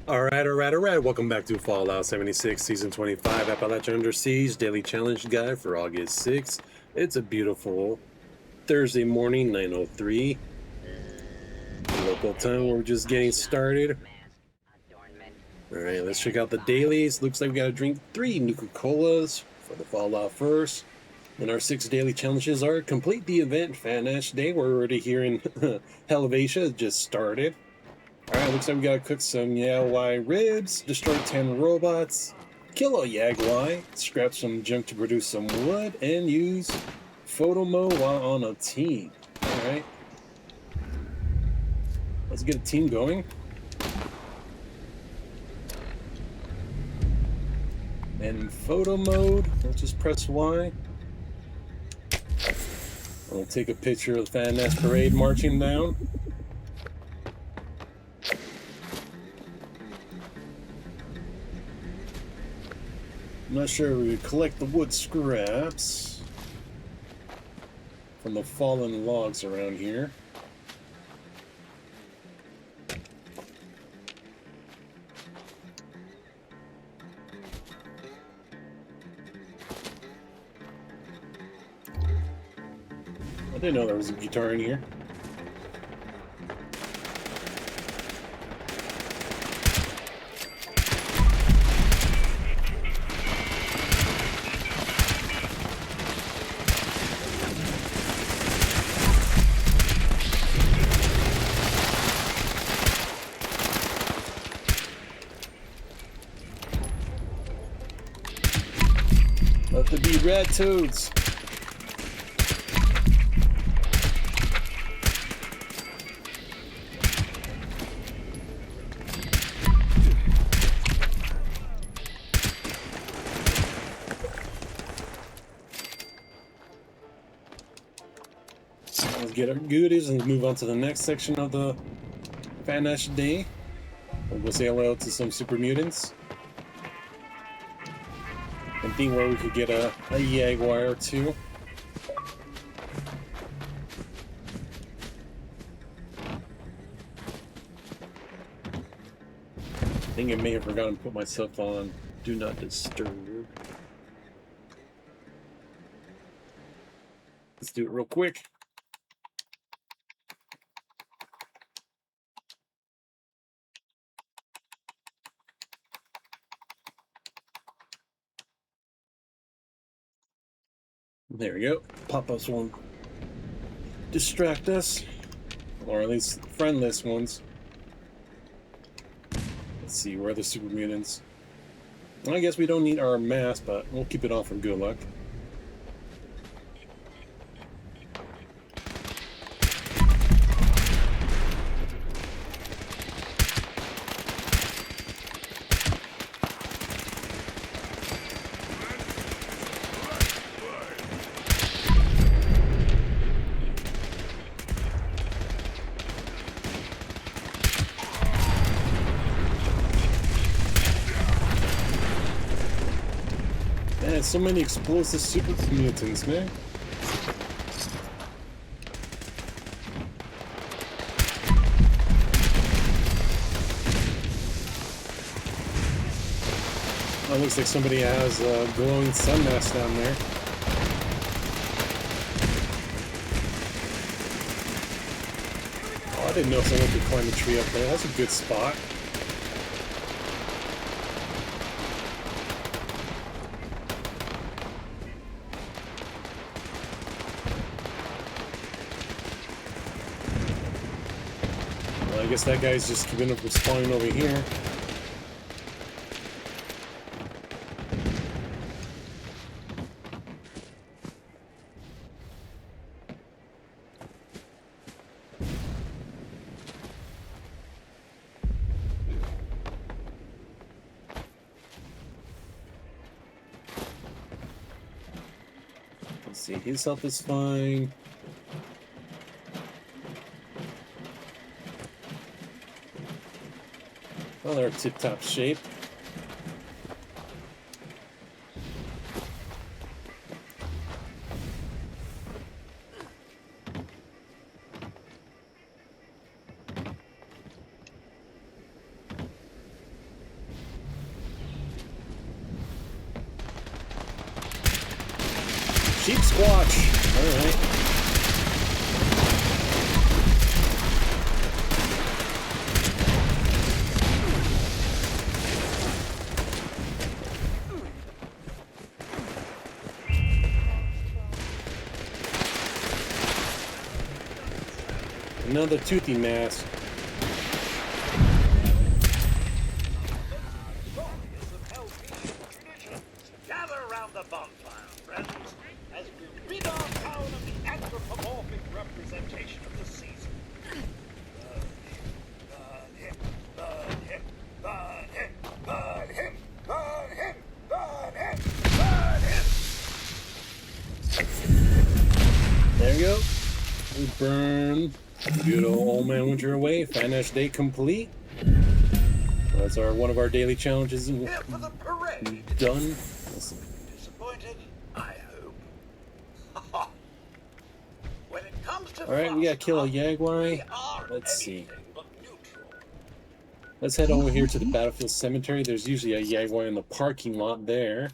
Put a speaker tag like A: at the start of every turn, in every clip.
A: Alright. Welcome back to Fallout 76, Season 25, Appalachia Under Siege, Daily Challenge Guide for August 6th. It's a beautiful Thursday morning, 9:03. Local time, we're just getting started. Alright, let's check out the dailies. Looks like we gotta drink 3 Nuka-Colas for the Fallout first. And our 6 daily challenges are complete the event, Fasnacht Day. We're already here in Appalachia, it just started. Alright, looks like we gotta cook some Yao Guai ribs, destroy 10 robots, kill a Yao Guai, scrap some junk to produce some wood, and use Photomode while on a team. Alright. Let's get a team going. And in Photomode, let's just press Y. I'll take a picture of the Fasnacht parade marching down. I'm not sure if we would collect the wood scraps from the fallen logs around here. I didn't know there was a guitar in here. Let there be red toads. Let's get our goodies and move on to the next section of the Fasnacht Day. We'll go say hello to some super mutants. And think where we could get a Yao Guai or two. I think I may have forgotten to put myself on Do Not Disturb. Let's do it real quick. There we go. Pop-ups won't distract us, or at least friendless ones. Let's see, where are the super mutants? I guess we don't need our mask, but we'll keep it on for good luck. Man, so many explosive super mutants, man. Oh, it looks like somebody has a glowing sun mask down there. Oh, I didn't know someone could climb a tree up there. That's a good spot. I guess that guy's just keeping up with spawning over here. Let's see, his health is fine. Well, they're tip-top shape. Sheep squatch. All right. Another toothy mask.
B: Gather around the bonfire, friends, as we rid our town of the anthropomorphic representation of the season. Burn him, burn him, burn him, burn him, burn him, burn him, burn him!
A: There you go. We burn good old man winter away. Fasnacht day complete. That's one of our daily challenges.
B: Here for the parade.
A: Done.
B: Disappointed? I hope. When it comes to
A: Alright, we gotta kill a Yao Guai. Let's see. Let's head over here to the battlefield cemetery. There's usually a Yao Guai in the parking lot there.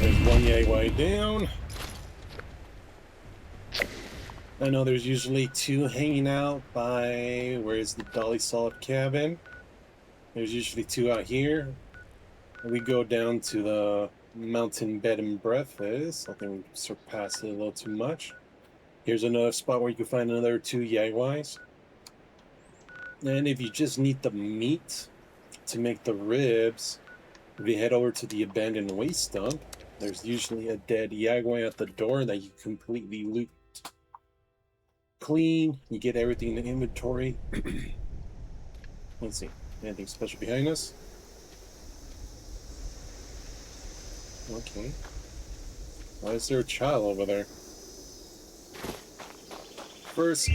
A: There's one Yao Guai down. I know there's usually two hanging out by where's the Dolly Salt cabin. There's usually two out here. We go down to the mountain bed and breakfast. I think we surpassed it a little too much. Here's another spot where you can find another two Yao Guais. And if you just need the meat to make the ribs, if you head over to the abandoned waste dump, there's usually a dead Yao Guai at the door that you completely loot clean. You get everything in the inventory. Let's see. Anything special behind us? Okay. Why is there a child over there? First,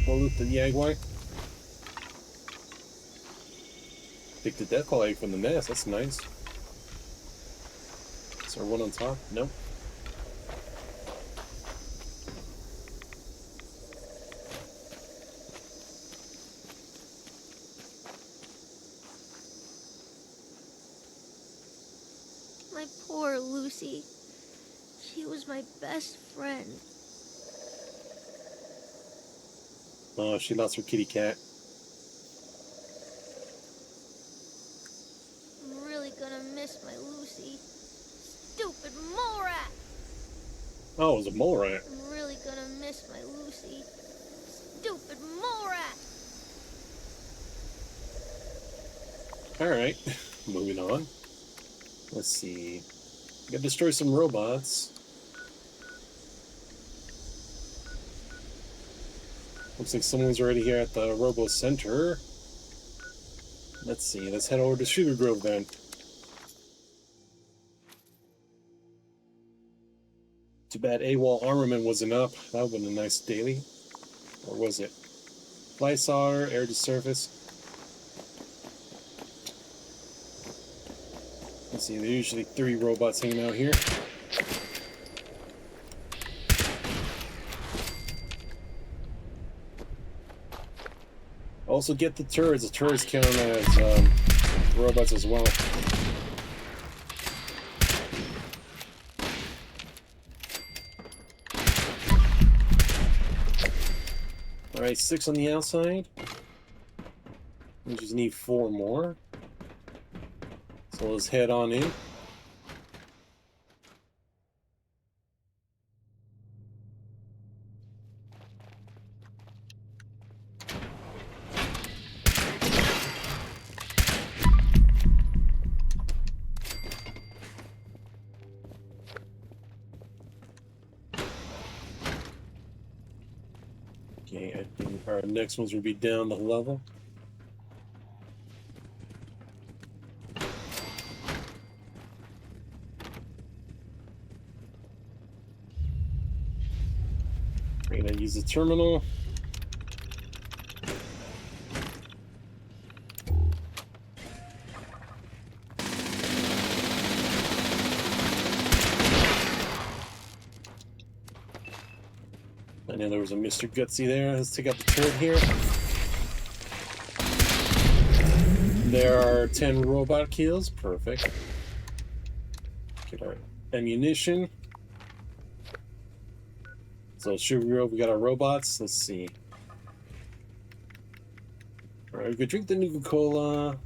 A: we'll loot the Yao Guai. Take the death ball egg from the nest. That's nice. Is there one on top? Nope.
C: My poor Lucy. She was my best friend.
A: Oh, she lost her kitty cat.
C: I'm really gonna miss my Lucy. Stupid mole rat!
A: Oh, it was a mole rat.
C: I'm really gonna miss my Lucy. Stupid mole rat!
A: Alright, moving on. Let's see. We gotta destroy some robots. Looks like someone's already here at the Robo Center. Let's see. Let's head over to Sugar Grove then. Too bad AWOL armament wasn't up. That would have been a nice daily. Or was it? Fly saucer, air to surface. Let's see. There's usually 3 robots hanging out here. Also get the turrets. The turrets count as robots as well. Alright, 6 on the outside. We just need 4 more. So let's head on in. Okay, I think our next ones will be down the level. We're gonna use the terminal. know there was a Mr. Gutsy there. Let's take out the turret here. There are 10 robot kills. Perfect. Get our ammunition. So sugar, we got our robots. Let's see. Alright, we could drink the Nuka-Cola.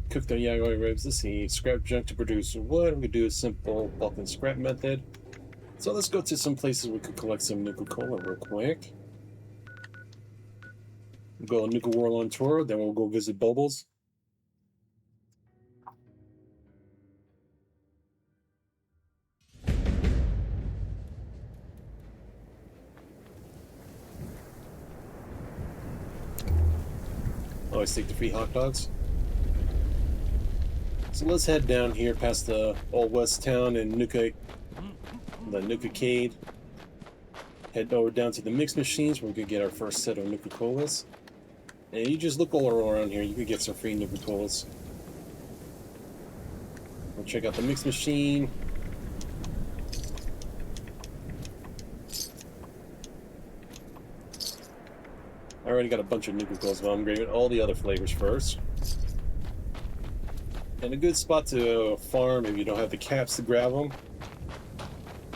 A: Cook the Yao Guai ribs. Let's see. Scrap junk to produce wood. We could do a simple bulk and scrap method. So let's go to some places we could collect some Nuka-Cola real quick. We'll go on Nuka World on tour, then we'll go visit Bubbles. Always take the free hot dogs. So let's head down here past the Old West Town and the Nuka-Cade. Head over down to the mix machines where we could get our first set of Nuka-Colas. And you just look all around here, you could get some free Nuka-Colas. We'll check out the mix machine. I already got a bunch of Nuka-Colas, but I'm grabbing all the other flavors first. And a good spot to farm if you don't have the caps to grab them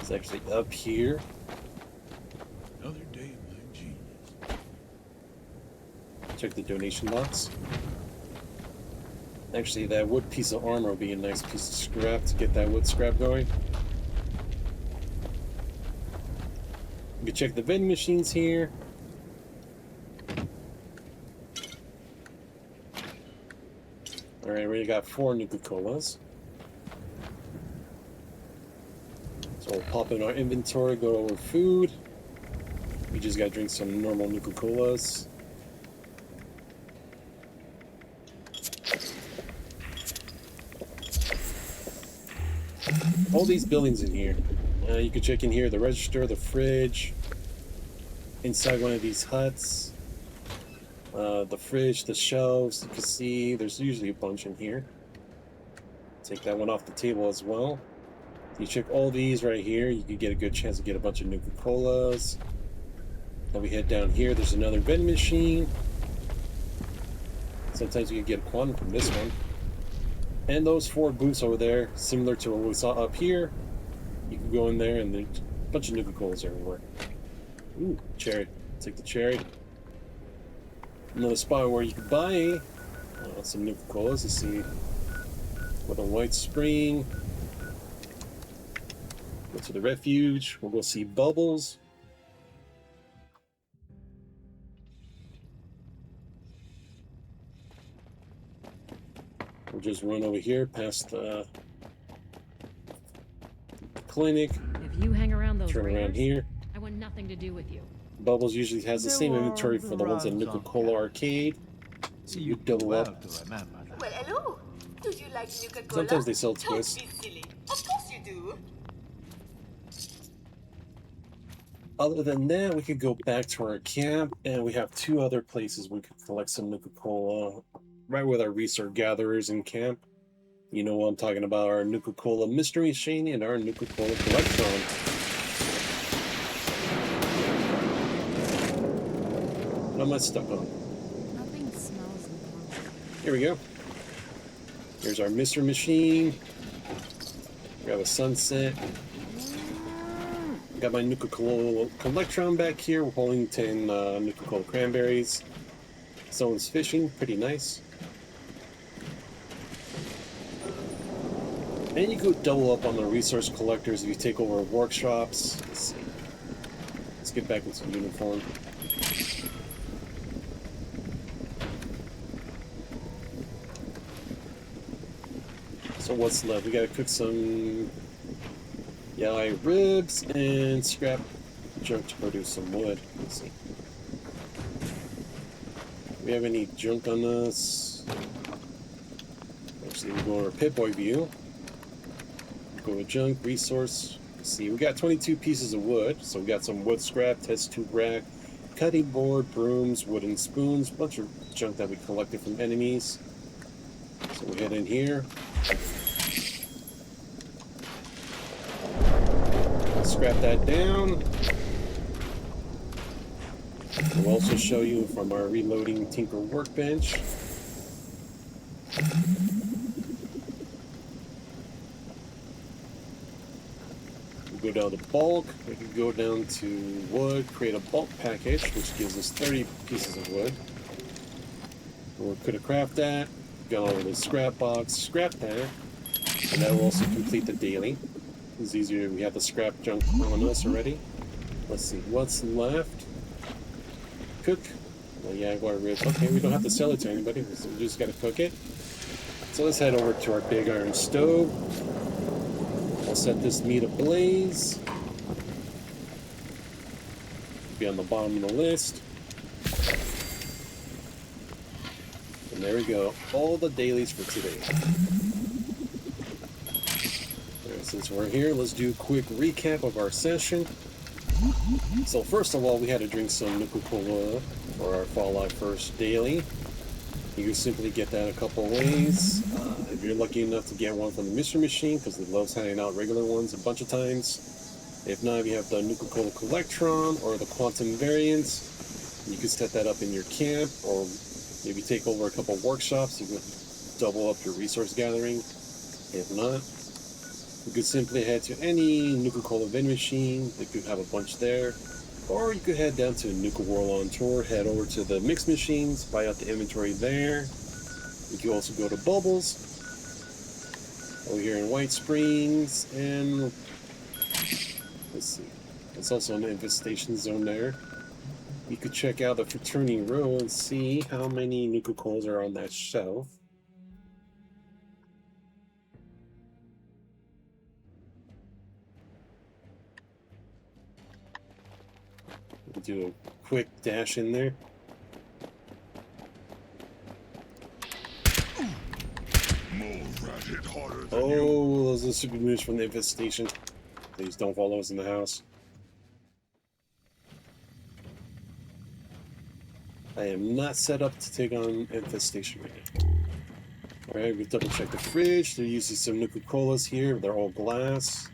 A: is actually up here.
D: Another day of my genius.
A: Check the donation box. Actually, that wood piece of armor will be a nice piece of scrap to get that wood scrap going. You can check the vending machines here. Alright, we got 4 Nuka-Colas. So we'll pop in our inventory, go over food. We just gotta drink some normal Nuka-Colas. All these buildings in here. You can check in here, the register, the fridge. Inside one of these huts. The fridge, the shelves, you can see there's usually a bunch in here. Take that one off the table as well. You check all these right here, you can get a good chance to get a bunch of Nuka-Colas. Then we head down here, there's another vending machine. Sometimes you can get a quantum from this one. And those 4 booths over there, similar to what we saw up here. You can go in there and there's a bunch of Nuka-Colas everywhere. Ooh, cherry. Take the cherry. Another spot where you can buy some Nuka-Colas. Let's see. With a White Spring. Go to the refuge. We'll go see Bubbles. We'll just run over here past the clinic.
E: If you hang around those
A: Turn around
E: raiders,
A: here.
E: I want nothing to do with you.
A: Bubbles usually has the same inventory for the ones at Nuka-Cola Arcade. So you double up.
F: Well, hello. Do you like Nuka-Cola?
A: Sometimes they sell
F: Don't
A: twists.
F: be silly. Of course you do.
A: Other than that, we could go back to our camp, and we have 2 other places we could collect some Nuka-Cola. Right with our resource gatherers in camp. You know what I'm talking about, our Nuka-Cola mystery machine and our Nuka-Cola collectron. What am I stuck on?
E: Nothing smells normal.
A: Here we go. Here's our mystery machine. We have a sunset. Got my Nuka-Cola collectron back here. We're holding 10 Nuka-Cola cranberries. Someone's fishing. Pretty nice. And you could double up on the resource collectors if you take over workshops. Let's see. Let's get back into uniform. So what's left? We gotta cook some Yao Guai ribs and scrap junk to produce some wood. Let's see. Do we have any junk on us? Actually, we go to our Pip-Boy view. Go to junk, resource. Let's see, we got 22 pieces of wood. So we got some wood scrap, test tube rack, cutting board, brooms, wooden spoons, bunch of junk that we collected from enemies. So we head in here. Scrap that down. We'll also show you from our reloading Tinker workbench. We'll go down to bulk. We can go down to wood, create a bulk package, which gives us 30 pieces of wood. We could have crafted that. Go over to the scrap box, scrap that, and that will also complete the daily. It's easier. We have the scrap junk on us already. Let's see what's left. Cook. The Yao Guai ribs. Okay, we don't have to sell it to anybody. We just got to cook it. So let's head over to our big iron stove. I'll set this meat ablaze. Be on the bottom of the list. And there we go. All the dailies for today. Right, since we're here, let's do a quick recap of our session. So first of all, we had to drink some Nuka-Cola for our Fallout First daily. You can simply get that a couple ways. If you're lucky enough to get one from the mystery machine, because it loves handing out regular ones a bunch of times. If not, you have the Nuka-Cola Collectron or the Quantum variant. You can set that up in your camp, or maybe take over a couple workshops. You can double up your resource gathering. If not, you could simply head to any Nuka-Cola vending machine. They could have a bunch there. Or you could head down to Nuka World on tour, head over to the mix machines, buy out the inventory there. You can also go to Bubbles over here in White Springs, and let's see, there's also an infestation zone there. You could check out the Fraternity Row and see how many Nuka-Colas are on that shelf. Do a quick dash in there. Oh, those are super moves from the infestation. Please don't follow us in the house. I am not set up to take on infestation right now. Alright, we double check the fridge. They're using some Nuka-Colas here. They're all glass.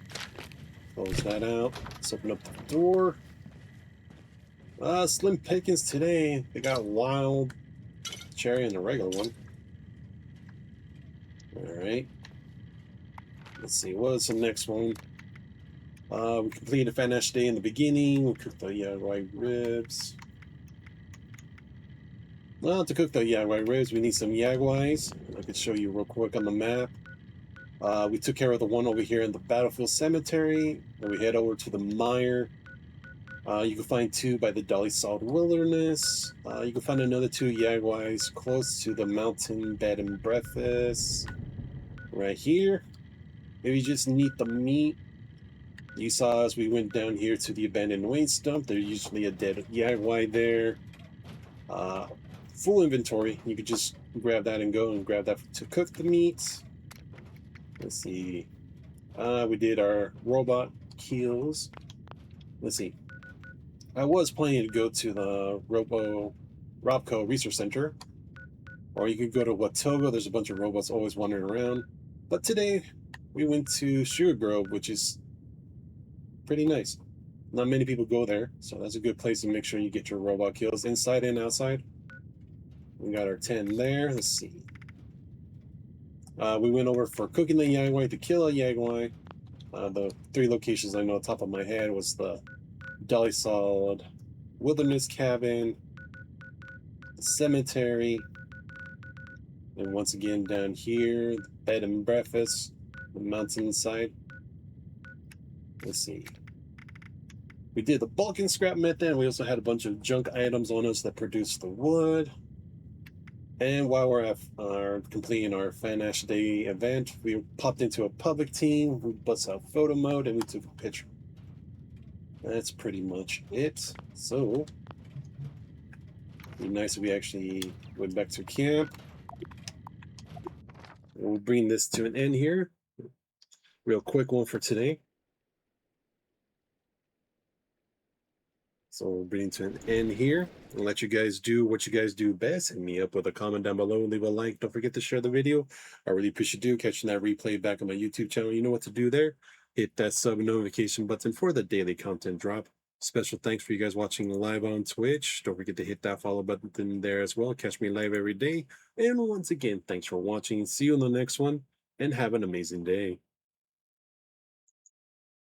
A: Close that out. Let's open up the door. Slim pickings today. They got wild cherry and a regular one. Alright. Let's see, what's the next one? We completed a Fasnacht day in the beginning. We cooked the Yao Guai ribs. Well, to cook the Yao Guai ribs, we need some Yao Guais. I could show you real quick on the map. We took care of the one over here in the Battlefield Cemetery. And we head over to the Mire. You can find two by the Dolly Salt Wilderness. You can find another two Yao Guais close to the Mountain Bed and Breakfast. Right here. Maybe you just need the meat. You saw as we went down here to the abandoned waste dump. There's usually a dead Yao Guai there. Full inventory. You could just grab that and go and grab that to cook the meat. Let's see. We did our robot kills. Let's see. I was planning to go to the Robco Research Center, or you could go to Watoga. There's a bunch of robots always wandering around. But today, we went to Sugar Grove, which is pretty nice. Not many people go there, so that's a good place to make sure you get your robot kills inside and outside. We got our 10 there. Let's see. We went over for cooking the Yao Guai to kill a Yao Guai. The 3 locations I know off the top of my head was the Dolly Salt Wilderness Cabin, the cemetery, and once again down here, the bed and breakfast, the mountainside. Let's see. We did the bulk and scrap method. We also had a bunch of junk items on us that produced the wood. And while we're at completing our Fasnacht Day event, we popped into a public team. We bust out Photomode and we took a picture. That's pretty much it. So, it'd be nice if we actually went back to camp. And we'll bring this to an end here. Real quick one for today. So we'll bring it to an end here. I'll let you guys do what you guys do best. Hit me up with a comment down below. Leave a like. Don't forget to share the video. I really appreciate you catching that replay back on my YouTube channel. You know what to do there. Hit that sub notification button for the daily content drop. Special thanks for you guys watching live on Twitch. Don't forget to hit that follow button there as well. Catch me live every day. And once again, thanks for watching. See you in the next one, and have an amazing day.